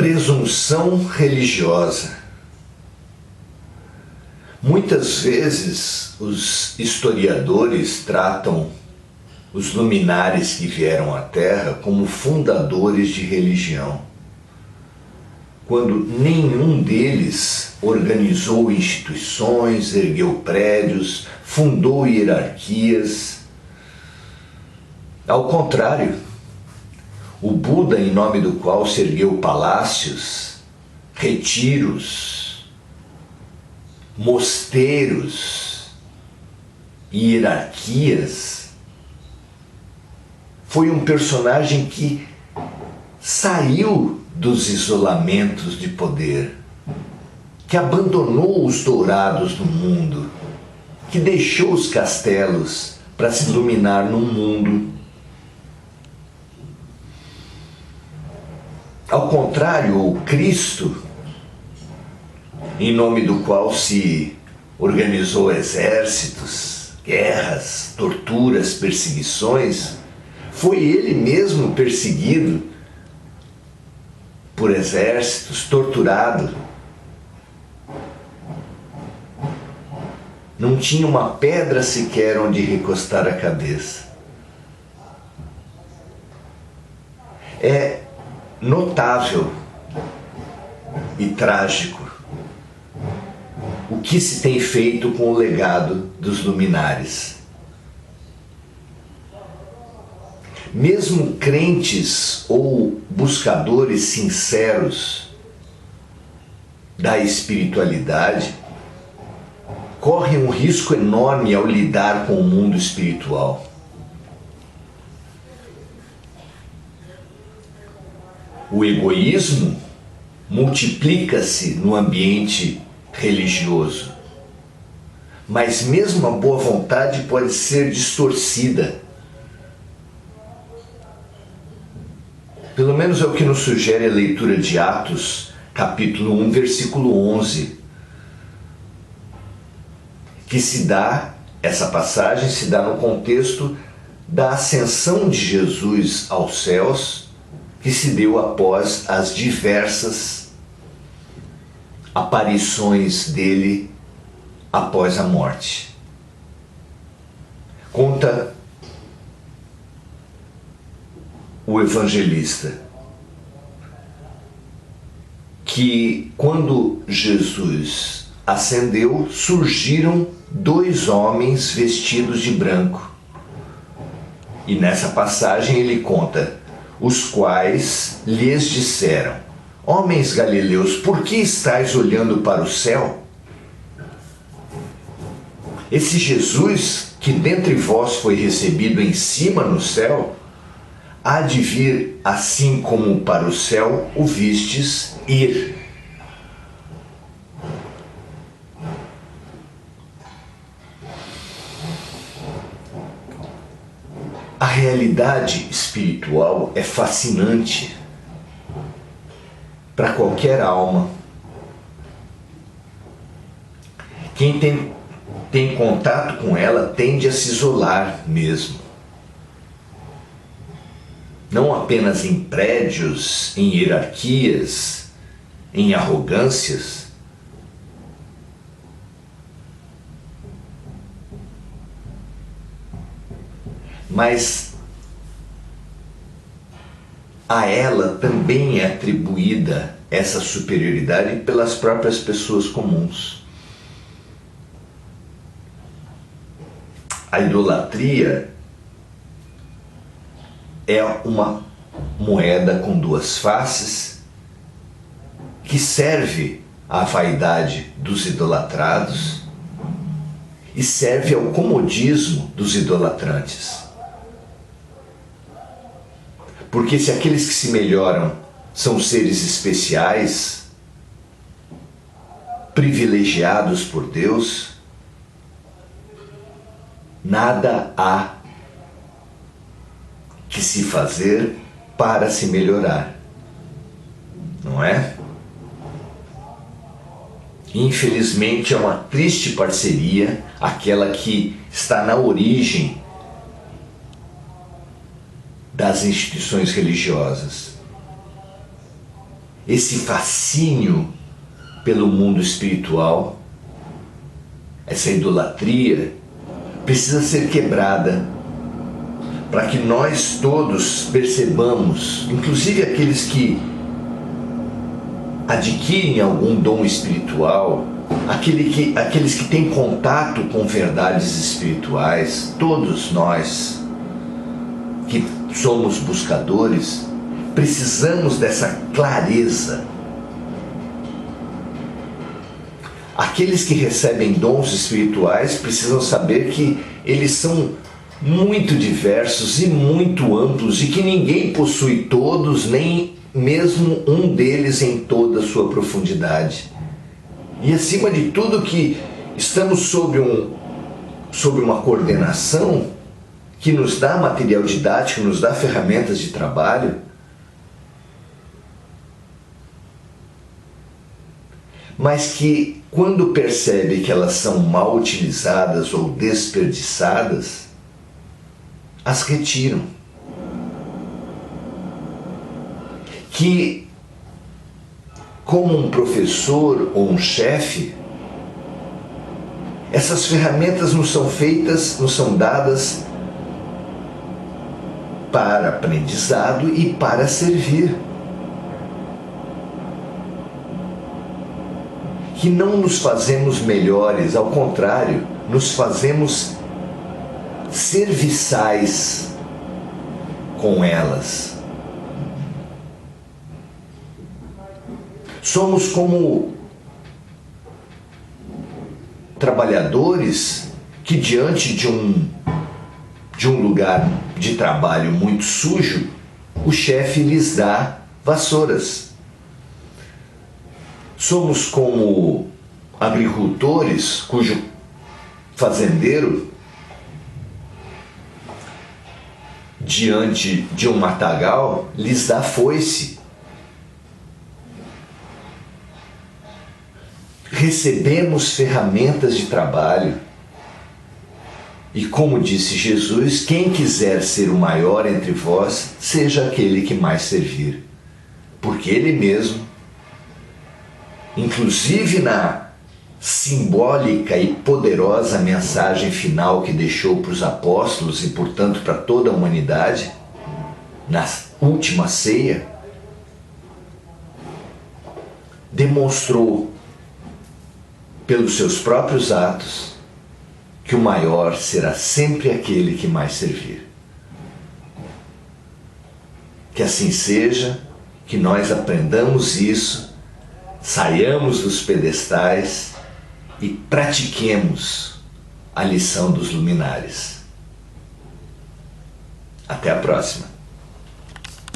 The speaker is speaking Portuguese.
Presunção religiosa. Muitas vezes os historiadores tratam os luminares que vieram à Terra como fundadores de religião, quando nenhum deles organizou instituições, ergueu prédios, fundou hierarquias. Ao contrário, o Buda, em nome do qual se ergueu palácios, retiros, mosteiros e hierarquias, foi um personagem que saiu dos isolamentos de poder, que abandonou os dourados do mundo, que deixou os castelos para se iluminar no mundo. Ao contrário, o Cristo, em nome do qual se organizou exércitos, guerras, torturas, perseguições, foi ele mesmo perseguido por exércitos, torturado. Não tinha uma pedra sequer onde recostar a cabeça. É notável e trágico o que se tem feito com o legado dos luminares. Mesmo crentes ou buscadores sinceros da espiritualidade correm um risco enorme ao lidar com o mundo espiritual. O egoísmo multiplica-se no ambiente religioso, mas mesmo a boa vontade pode ser distorcida. Pelo menos é o que nos sugere a leitura de Atos, capítulo 1, versículo 11, que essa passagem se dá no contexto da ascensão de Jesus aos céus, que se deu após as diversas aparições dele após a morte. Conta o evangelista que quando Jesus ascendeu, surgiram 2 homens vestidos de branco. E nessa passagem ele conta: os quais lhes disseram: homens galileus, por que estáis olhando para o céu? Esse Jesus que dentre vós foi recebido em cima no céu, há de vir assim como para o céu o vistes ir. A realidade espiritual é fascinante para qualquer alma. Quem tem contato com ela tende a se isolar mesmo. Não apenas em prédios, em hierarquias, em arrogâncias, mas a ela também é atribuída essa superioridade pelas próprias pessoas comuns. A idolatria é uma moeda com 2 faces que serve à vaidade dos idolatrados e serve ao comodismo dos idolatrantes. Porque se aqueles que se melhoram são seres especiais, privilegiados por Deus, nada há que se fazer para se melhorar, não é? Infelizmente é uma triste parceria aquela que está na origem das instituições religiosas. esse fascínio pelo mundo espiritual, essa idolatria, precisa ser quebrada para que nós todos percebamos, inclusive aqueles que adquirem algum dom espiritual, aqueles que têm contato com verdades espirituais, todos nós que somos buscadores, precisamos dessa clareza. Aqueles que recebem dons espirituais precisam saber que eles são muito diversos e muito amplos e que ninguém possui todos, nem mesmo um deles em toda a sua profundidade. E acima de tudo que estamos sob uma coordenação que nos dá material didático, nos dá ferramentas de trabalho, mas que quando percebe que elas são mal utilizadas ou desperdiçadas, as retiram. Que, como um professor ou um chefe, essas ferramentas não são dadas para aprendizado e para servir. Que não nos fazemos melhores, ao contrário, nos fazemos serviçais com elas. Somos como trabalhadores que, diante de um lugar de trabalho muito sujo, o chefe lhes dá vassouras. Somos como agricultores cujo fazendeiro, diante de um matagal, lhes dá foice. Recebemos ferramentas de trabalho. E como disse Jesus, quem quiser ser o maior entre vós, seja aquele que mais servir. Porque Ele mesmo, inclusive na simbólica e poderosa mensagem final que deixou para os apóstolos e, portanto, para toda a humanidade, na última ceia, demonstrou pelos seus próprios atos que o maior será sempre aquele que mais servir. Que assim seja, que nós aprendamos isso, saiamos dos pedestais e pratiquemos a lição dos luminares. Até a próxima.